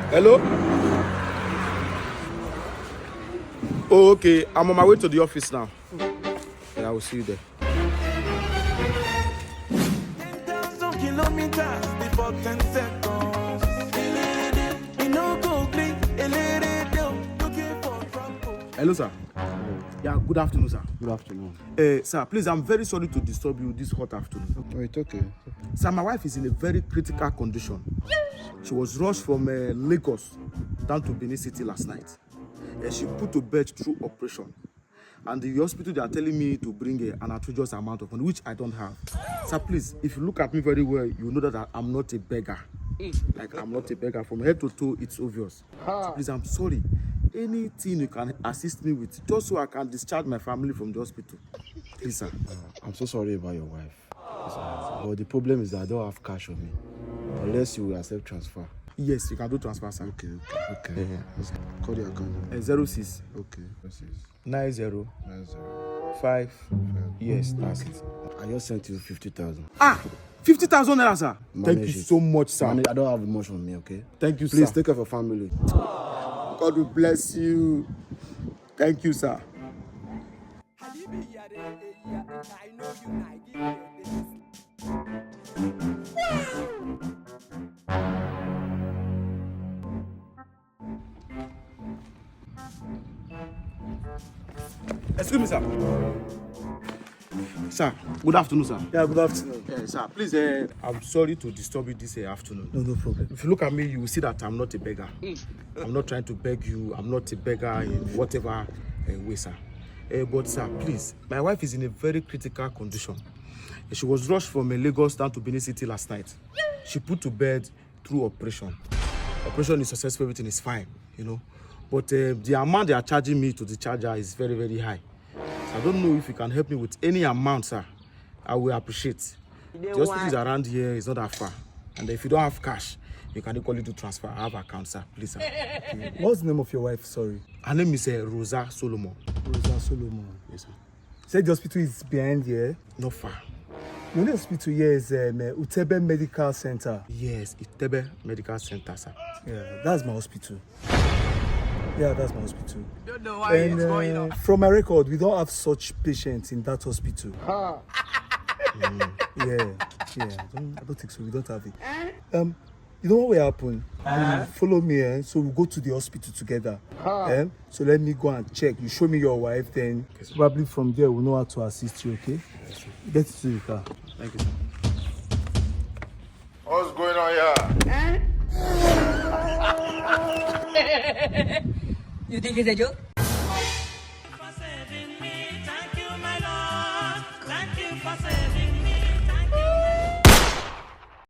Hello? Oh, okay. I'm on my way to the office now. Yeah, I will see you there. 10,000 kilometers before 10 seconds. Hello, sir. Yeah, good afternoon, sir. Good afternoon. Sir, please, I'm very sorry to disturb you this hot afternoon. Oh, it's okay. Sir, my wife is in a very critical condition. She was rushed from Lagos down to Benin City last night. She put to bed through operation. And the hospital, they are telling me to bring an outrageous amount of money, which I don't have. Sir, please, if you look at me very well, you know that I'm not a beggar. Like, I'm not a beggar. From head to toe, it's obvious. So please, I'm sorry. Anything you can assist me with, just so I can discharge my family from the hospital. Please, sir. I'm so sorry about your wife. But the problem is that I don't have cash on me. Unless you will accept transfer. Yes, you can do transfer, sir. Okay. Let's call the account. 06. Okay. 90. 90. 5. Yes, that's it. I just sent you 50,000. 50,000 naira, sir. Thank Manage you it. so much, sir. I don't have much on me, okay? Thank you, Please sir. take care of your family. God will bless you. Thank you, sir. Excuse me, sir. Sir, good afternoon, sir. Yeah, good afternoon. Sir, please, I'm sorry to disturb you this afternoon. No problem. If you look at me, you will see that I'm not a beggar. I'm not trying to beg you. I'm not a beggar in whatever way, sir. But, sir, please, my wife is in a very critical condition. She was rushed from Lagos down to Benin City last night. She put to bed through operation. Operation is successful, everything is fine, you know. But the amount they are charging me to the charger is very, very high. So I don't know if you can help me with any amount, sir. I will appreciate. The hospital is around here, it's not that far. And if you don't have cash, you can equally do transfer. I have account, sir. Please, sir. Okay. What's the name of your wife? Sorry. Her name is Rosa Solomon. Rosa Solomon. Yes, sir. Said the hospital is behind here. Not far. The only hospital here is Utebe Medical Center. Yes, Itebe Medical Center, sir. Yeah, that's my hospital. Yeah, that's my hospital. Don't know why it's going on. From my record, we don't have such patients in that hospital. Yeah. I don't think so. We don't have it. You know what will happen? You follow me, so we'll go to the hospital together. So let me go and check. You show me your wife, then probably from there we'll know how to assist you, okay? Yes, sir. Get to the car. Thank you, sir. What's going on here? You think it's a joke? For saving me, thank you, my Lord. Thank you for saving